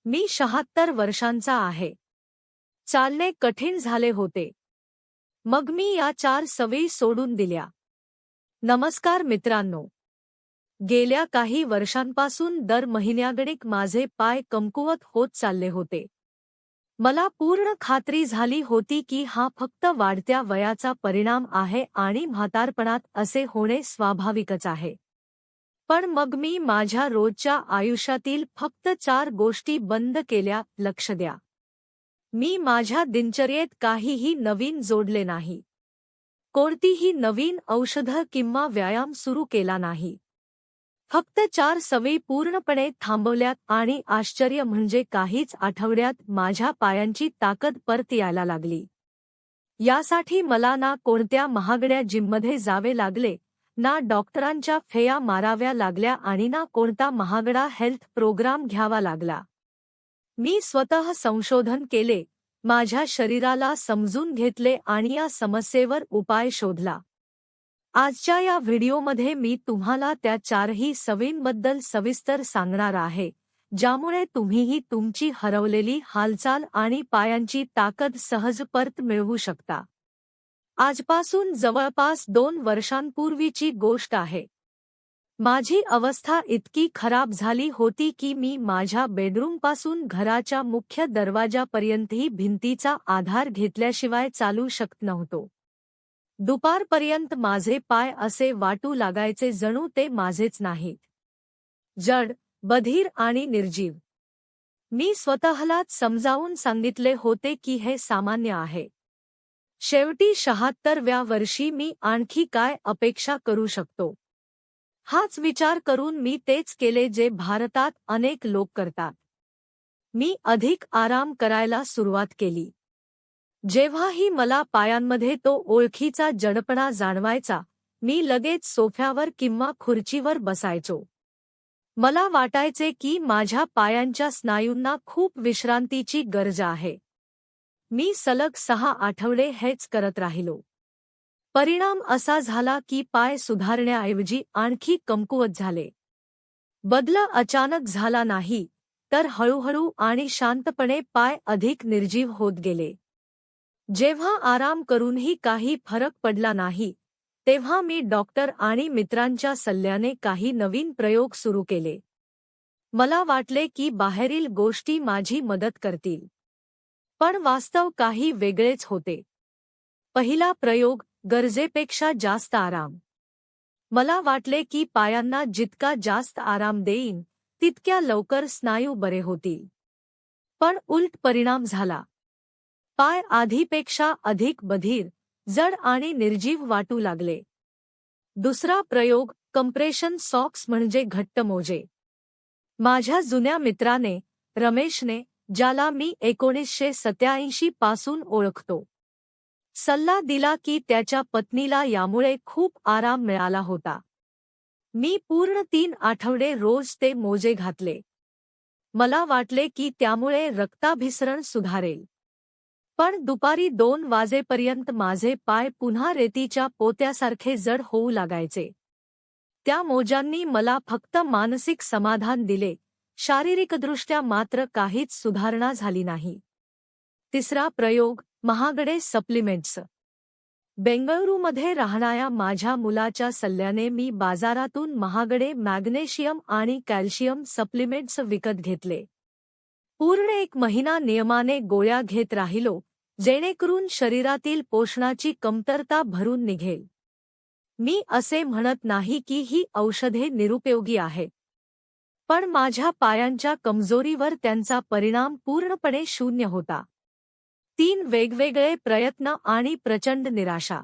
मी 76 वर्षांचा आहे. चालणे कठीण झाले होते. मग मी या 4 सवयी सोडून दिल्या. नमस्कार मित्रांनो. गेल्या काही वर्षांपासून दर महिन्यागणिक माझे पाय कमकुवत होत चालले होते. मला पूर्ण खात्री झाली होती की हा फक्त वाढत्या वयाचा परिणाम आहे आणि म्हातारपणात असे होणे स्वाभाविकच आहे. पण मग मी माझ्या रोजच्या आयुष्यातील फक्त 4 गोष्टी बंद केल्या. लक्ष द्या. मी माझ्या दिनचर्येत काहीही नवीन जोडले नाही. कोणतीही नवीन औषधं किंवा व्यायाम सुरू केला नाही. फक्त 4 सवयी पूर्णपणे थांबवल्यात आणि आश्चर्य म्हणजे काहीच आठवड्यात माझ्या पायांची ताकद परत यायला लागली. यासाठी मला ना कोणत्या महागड्या जिममध्ये जावे लागले, ना डॉक्टरांच्या फेया माराव्या लागल्या आणि ना कोणता महागडा हेल्थ प्रोग्राम घ्यावा लागला. मी स्वतः संशोधन केले, माझ्या शरीराला समजून घेतले आणि या समस्येवर उपाय शोधला. आजच्या या व्हिडिओमध्ये मी तुम्हाला त्या 4ही सवयींबद्दल सविस्तर सांगणार आहे, ज्यामुळे तुम्हीही तुमची हरवलेली हालचाल आणि पायांची ताकद सहज परत मिळवू शकता. आजपासून जवळपास 2 वर्षांपूर्वीची गोष्ट आहे. माझी अवस्था इतकी खराब झाली होती की मी माझ्या बेडरूमपासून घराच्या मुख्य दरवाजापर्यंतही भिंतीचा आधार घेतल्याशिवाय चालू शकत नव्हतो. दुपारपर्यंत माझे पाय असे वाटू लागायचे जणू ते माझेच नाहीत. जड, बधीर आणि निर्जीव. मी स्वतःलाच समजावून सांगितले होते की हे सामान्य आहे. शेवटी 76व्या वर्षी मी आणखी काय अपेक्षा करू शकतो? हाच विचार करून मी तेच केले जे भारतात अनेक लोक करतात. मी अधिक आराम करायला सुरुवात केली. जेव्हाही मला पायांमध्ये तो ओळखीचा जडपणा जाणवायचा, मी लगेच सोफ्यावर किंवा खुर्चीवर बसायचो. मला वाटायचे की माझ्या पायांच्या स्नायूंना खूप विश्रांतीची गरज आहे. मी सलग 6 आठवडे हेच करत राहिलो. परिणाम असा झाला की पाय सुधारण्याऐवजी आणखी कमकुवत झाले. बदल अचानक झाला नाही, तर हळूहळू आणि शांतपणे पाय अधिक निर्जीव होत गेले. जेव्हा आराम करूनही काही फरक पडला नाही, तेव्हा मी डॉक्टर आणि मित्रांच्या सल्ल्याने काही नवीन प्रयोग सुरू केले. मला वाटले की बाहेरील गोष्टी माझी मदत करतील. पण वास्तव काही वेगळेच होते. पहिला प्रयोग, गरजेपेक्षा जास्त आराम. मला वाटले की पायांना जितका जास्त आराम देईन, तितक्या लवकर स्नायू बरे होतील. पण उलट परिणाम झाला. पाय आधीपेक्षा अधिक बधीर, जड आणि निर्जीव वाटू लागले. दुसरा प्रयोग, कंप्रेशन सॉक्स म्हणजे घट्ट मोजे. माझ्या जुन्या मित्राने, रमेशने, ज्याला मी 1987 पासून ओळखतो, सल्ला दिला की त्याच्या पत्नीला यामुळे खूप आराम मिळाला होता. मी पूर्ण 3 आठवडे रोज ते मोजे घातले. मला वाटले की त्यामुळे रक्ताभिसरण सुधारेल. पण दुपारी 2 वाजेपर्यंत माझे पाय पुन्हा रेतीच्या पोत्यासारखे जड होऊ लागायचे. त्या मोजांनी मला फक्त मानसिक समाधान दिले, शारीरिकदृष्ट्या मात्र काहीच सुधारणा झाली नाही. तिसरा प्रयोग, महागडे सप्लिमेंट्स. बेंगळुरूमध्ये राहणाऱ्या माझ्या मुलाच्या सल्ल्याने मी बाजारातून महागडे मॅग्नेशियम आणि कॅल्शियम सप्लिमेंट्स विकत घेतले. पूर्ण 1 महिना नियमाने गोळ्या घेत राहिलो, जेणेकरून शरीरातील पोषणाची कमतरता भरून निघेल. मी असे म्हणत नाही की ही औषधे निरुपयोगी आहेत. पण माझ्या पायांच्या कमजोरीवर त्यांचा परिणाम पूर्णपणे शून्य होता. 3 वेगवेगळे प्रयत्न आणि प्रचंड निराशा.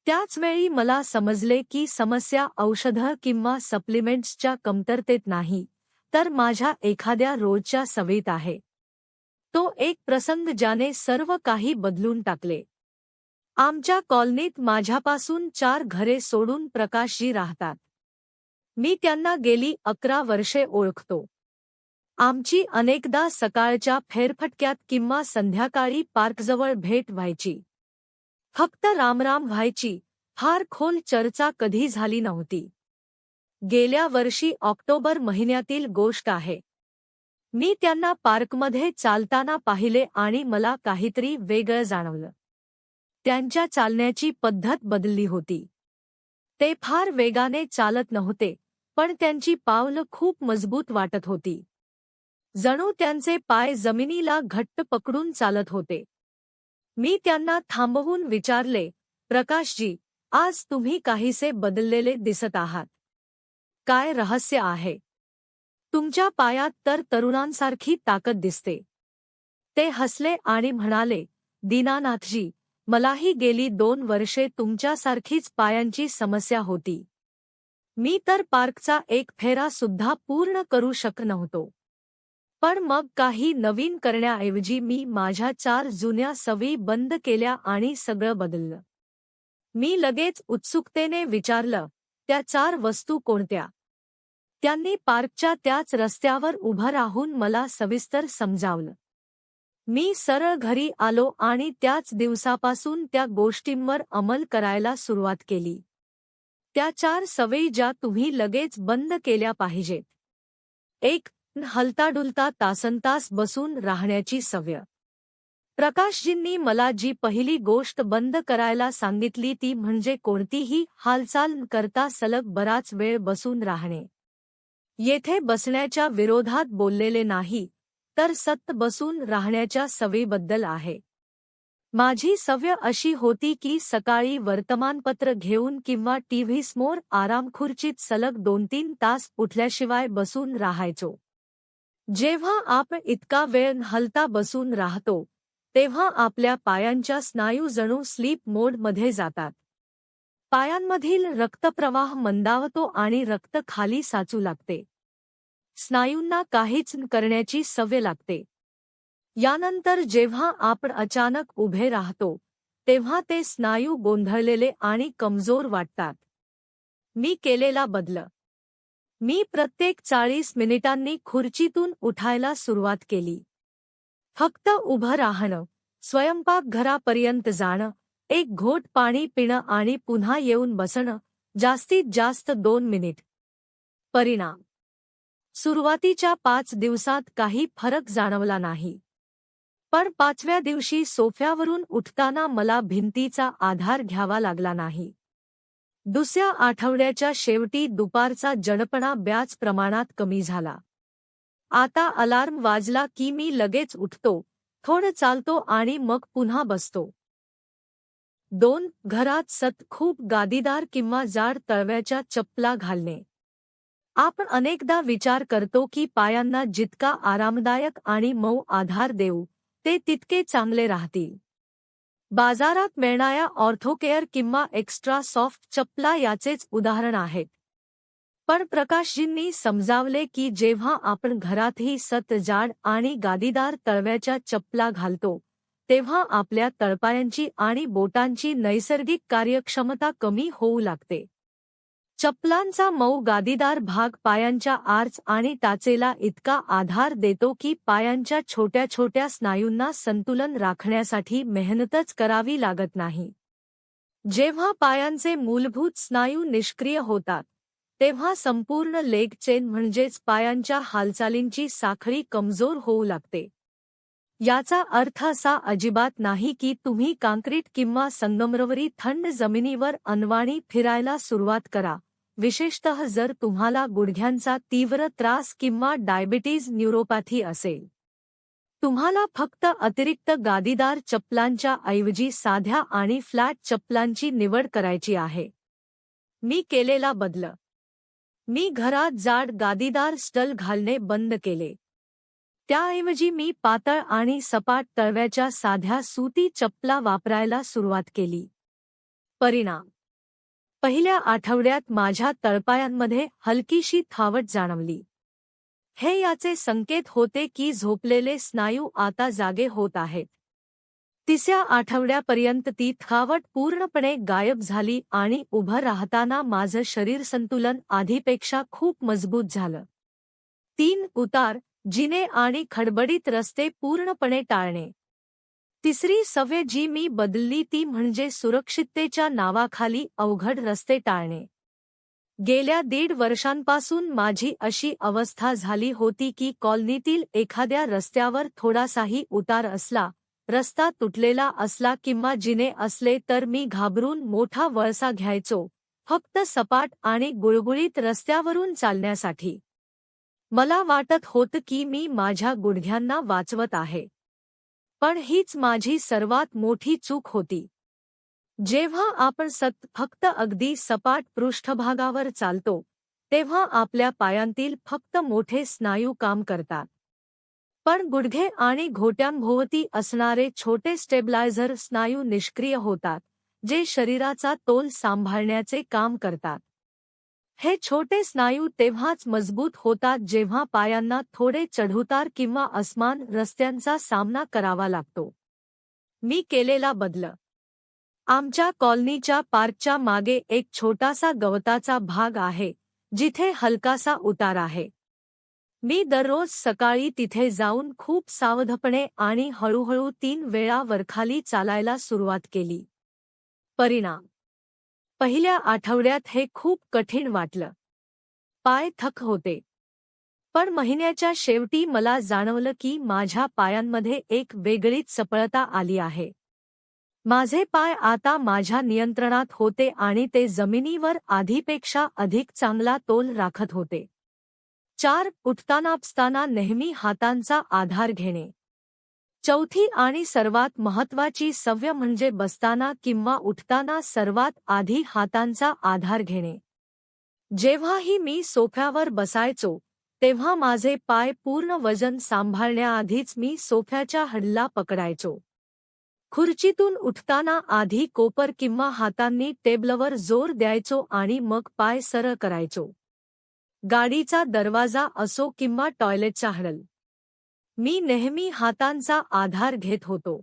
त्याच वेळी मला समजले की समस्या औषधं किंवा सप्लिमेंट्सच्या कमतरतेत नाही, तर माझ्या एखाद्या रोजच्या सवयीत आहे. तो एक प्रसंग ज्याने सर्व काही बदलून टाकले. आमच्या कॉलनीत माझ्यापासून 4 घरे सोडून प्रकाशजी राहतात. मी त्यांना गेली 11 वर्षे ओळखतो. आमची अनेकदा सकाळच्या फेरफटक्यात किंवा संध्याकाळी पार्कजवळ भेट व्हायची. फक्त रामराम व्हायची, फार खोल चर्चा कधी झाली नव्हती. गेल्या वर्षी ऑक्टोबर महिन्यातील गोष्ट आहे. मी त्यांना पार्कमध्ये चालताना पाहिले आणि मला काहीतरी वेगळं जाणवलं. त्यांच्या चालण्याची पद्धत बदलली होती. ते फार वेगाने चालत नव्हते, पण त्यांची पावलं खूप मजबूत वाटत होती. जणू त्यांचे पाय जमिनीला घट्ट पकडून चालत होते. मी त्यांना थांबवून विचारले, प्रकाशजी, आज तुम्ही काहीसे बदललेले दिसत आहात. काय रहस्य आहे? तुमच्या पायात तर तरुणांसारखी ताकद दिसते. ते हसले आणि म्हणाले, दीनानाथजी, मलाही गेली 2 वर्षे तुमच्यासारखीच पायांची समस्या होती. मी तर पार्कचा एक फेरा सुद्धा पूर्ण करू शकत नव्हतो. पण मग काही नवीन करण्याऐवजी मी माझ्या 4 जुन्या सवयी बंद केल्या आणि सगळं बदललं. मी लगेच उत्सुकतेने विचारलं, त्या 4 वस्तू कोणत्या? त्यांनी पार्कच्या त्याच रस्त्यावर उभं राहून मला सविस्तर समजावलं. मी सरळ घरी आलो आणि त्याच दिवसापासून त्या गोष्टींवर अंमल करायला सुरुवात केली. त्या 4 सवयी ज्या तुम्ही लगेच बंद केल्या पाहिजेत. 1. हलताडुलता तासनतास बसून राहण्याची सवय. प्रकाशजींनी मला जी पहिली गोष्ट बंद करायला सांगितली ती म्हणजे कोणतीही हालचाल न करता सलग बराच वेळ बसून राहणे. येथे बसण्याच्या विरोधात बोललेले नाही, तर सतत बसून राहण्याच्या सवयीबद्दल आहे. माझी सवय अशी होती की सकाळी वर्तमानपत्र घेऊन किंवा टीव्ही समोर आरामखुर्चीत सलग 2-3 तास उठल्याशिवाय बसून राहायचो. जेव्हा आपण इतका वेळ हलता बसून राहतो, तेव्हा आपल्या पायांच्या स्नायू जणू स्लीप मोडमध्ये जातात. पायांमधील रक्तप्रवाह मंदावतो आणि रक्त खाली साचू लागते. स्नायूंना काहीच न करण्याची सवय लागते. यानंतर जेव्हा आपण अचानक उभे राहतो, तेव्हा ते स्नायू गोंधळलेले आणि कमजोर वाटतात. मी केलेला बदल. मी प्रत्येक 40 मिनिटांनी खुर्चीतून उठायला सुरुवात केली. फक्त उभं राहणं, स्वयंपाकघरापर्यंत जाणं, एक घोट पाणी पिणं आणि पुन्हा येऊन बसणं, जास्तीत जास्त 2 मिनिट. परिणाम. सुरुवातीच्या 5 दिवसात काही फरक जाणवला नाही. पण 5व्या दिवशी सोफ्यावरून उठताना मला भिंतीचा आधार घ्यावा लागला नाही. दुसऱ्या आठवड्याच्या शेवटी दुपारचा जडपणा बऱ्याच प्रमाणात कमी झाला. आता अलार्म वाजला की मी लगेच उठतो, थोडं चालतो आणि मग पुन्हा बसतो. 2. घरात सतत खूप गादीदार किंवा जाड तळव्याच्या चपला घालणे. आपण अनेकदा विचार करतो की पायांना जितका आरामदायक आणि मऊ आधार देऊ, ते तितके चांगले राहतील. बाजारात मिळणाऱ्या ऑर्थोकेअर किंवा एक्स्ट्रा सॉफ्ट चपला याचेच उदाहरण आहेत. पण प्रकाशजींनी समजावले की जेव्हा आपण घरातही सतत जाड आणि गादीदार तळव्याच्या चपला घालतो, तेव्हा आपल्या तळपायांची आणि बोटांची नैसर्गिक कार्यक्षमता कमी होऊ लागते. चपलांचा मऊ गादीदार भाग पायांच्या आर्च आणि टाचेला इतका आधार देतो की पायांच्या छोट्या छोट्या स्नायूंना संतुलन राखण्यासाठी मेहनतच करावी लागत नाही. जेव्हा पायांचे मूलभूत स्नायू निष्क्रिय होतात, तेव्हा संपूर्ण लेग चेन म्हणजेच पायांच्या हालचालींची साखळी कमजोर होऊ लागते. याचा अर्थ असा अजिबात नाही की तुम्ही काँक्रीट किंवा संगमरवरी थंड जमिनीवर अनवाणी फिरायला सुरुवात करा, विशेषतः जर तुम्हाला गुडघ्यांचा तीव्र त्रास किंवा डायबिटीज न्यूरोपॅथी असेल. तुम्हाला फक्त अतिरिक्त गादीदार चपलांच्या ऐवजी साध्या आणि फ्लॅट चपलांची निवड करायची आहे. मी केलेला बदल. मी घरात जाड गादीदार स्टल घालणे बंद केले. त्याऐवजी मी पातळ आणि सपाट तळव्याच्या साध्या सुती चपला वापरायला सुरुवात केली. परिणाम. पहिल्या आठवड्यात माझ्या तळपायांमध्ये हलकीशी थावट जाणवली. हे याचे संकेत होते की झोपलेले स्नायू आता जागे होत आहेत. तिसऱ्या आठवड्यापर्यंत ती थावट पूर्णपणे गायब झाली आणि उभं राहताना माझं शरीर संतुलन आधीपेक्षा खूप मजबूत झालं. 3. उतार, जिने आणि खडबडीत रस्ते पूर्णपणे टाळणे. तिसरी सवय जी मी बदलली ती म्हणजे सुरक्षिततेच्या नावाखाली अवघड रस्ते टाळणे. गेल्या 1.5 वर्षांपासून माझी अशी अवस्था झाली होती की कॉलनीतील एखाद्या रस्त्यावर थोडासाही उतार असला, रस्ता तुटलेला असला किंवा जिने असले तर मी घाबरून मोठा वळसा घ्यायचो, फक्त सपाट आणि गुळगुळीत रस्त्यावरून चालण्यासाठी. मला वाटत होतं की मी माझ्या गुडघ्यांना वाचवत आहे. पण हीच माझी सर्वात मोठी चूक होती. जेव्हा आपण फक्त अगदी सपाट पृष्ठभागावर चालतो, तेव्हा आपल्या पायांतील फक्त मोठे स्नायू काम करतात. पण गुडघे आणि घोट्यांभोवती असणारे छोटे स्टेबलायझर स्नायू निष्क्रिय होतात, जे शरीराचा तोल सांभाळण्याचे काम करतात. हे छोटे स्नायू तेव्हाच मजबूत होतात जेव्हा पायांना थोडे चढउतार किंवा असमान रस्त्यांचा सामना करावा लागतो. मी केलेला बदल. आमच्या कॉलनीच्या पार्कच्या मागे एक छोटासा गवताचा भाग आहे, जिथे हलकासा उतार आहे. मी दररोज सकाळी तिथे जाऊन खूप सावधपणे आणि हळूहळू 3 वेळा वरखाली चालायला सुरुवात केली. परिणाम: पहिल्या आठवड्यात हे खूप कठीण वाटलं. पाय थक होते. पण महिन्याच्या शेवटी मला जाणवलं की माझ्या पायांमध्ये एक वेगळीच चपळता आली आहे. माझे पाय आता माझ्या नियंत्रणात होते आणि ते जमिनीवर आधीपेक्षा अधिक चांगला तोल राखत होते. 4. उठताना नेहमी हातांचा आधार घेणे. चौथी आणि सर्वात महत्त्वाची सवय म्हणजे बसताना किंवा उठताना सर्वात आधी हातांचा आधार घेणे. जेव्हाही मी सोफ्यावर बसायचो, तेव्हा माझे पाय पूर्ण वजन सांभाळण्याआधीच मी सोफ्याच्या हडला पकडायचो. खुर्चीतून उठताना आधी कोपर किंवा हातांनी टेबलवर जोर द्यायचो आणि मग पाय सरळ करायचो. गाडीचा दरवाजा असो किंवा टॉयलेटचा हँडल, मी नेहमी हातांचा आधार घेत होतो.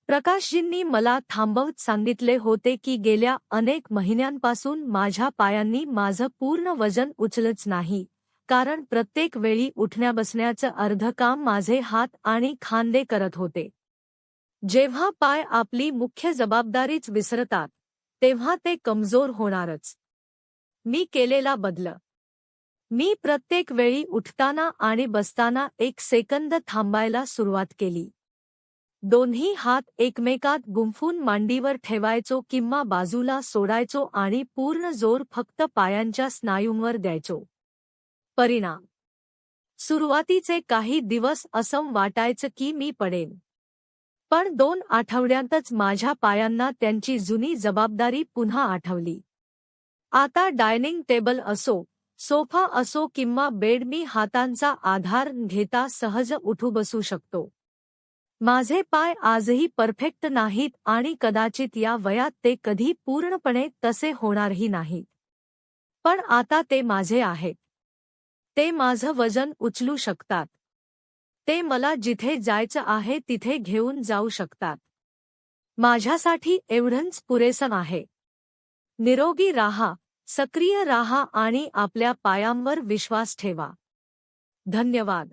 प्रकाशजींनी मला थांबवत सांगितले होते की गेल्या अनेक महिन्यांपासून माझ्या पायांनी माझं पूर्ण वजन उचलच नाही, कारण प्रत्येक वेळी उठण्याबसण्याचं अर्ध काम माझे हात आणि खांदे करत होते. जेव्हा पाय आपली मुख्य जबाबदारीच विसरतात, तेव्हा ते कमजोर होणारच. मी केलेला बदल. मी प्रत्येक वेळी उठताना आणि बसताना 1 सेकंद थांबायला सुरुवात केली. दोन्ही हात एकमेकात गुंफून मांडीवर ठेवायचो किंवा बाजूला सोडायचो आणि पूर्ण जोर फक्त पायांच्या स्नायूंवर द्यायचो. परिणाम: सुरुवातीचे काही दिवस असं वाटायचं की मी पडेन. पण 2 आठवड्यांतच माझ्या पायांना त्यांची जुनी जबाबदारी पुन्हा आठवली. आता डायनिंग टेबल असो, सोफा असो किंवा बेड, मी हातांचा आधार घेता सहज उठू बसू शकतो. माझे पाय आजही परफेक्ट नाहीत आणि कदाचित या वयात ते कधी पूर्णपणे तसे होणारही नाहीत. पण आता ते माझे आहेत. ते माझं वजन उचलू शकतात. ते मला जिथे जायचं आहे तिथे घेऊन जाऊ शकतात. माझ्यासाठी एवढंच पुरेसं आहे. निरोगी राहा, सक्रिय राहा आणि आपल्या पायांवर विश्वास ठेवा. धन्यवाद.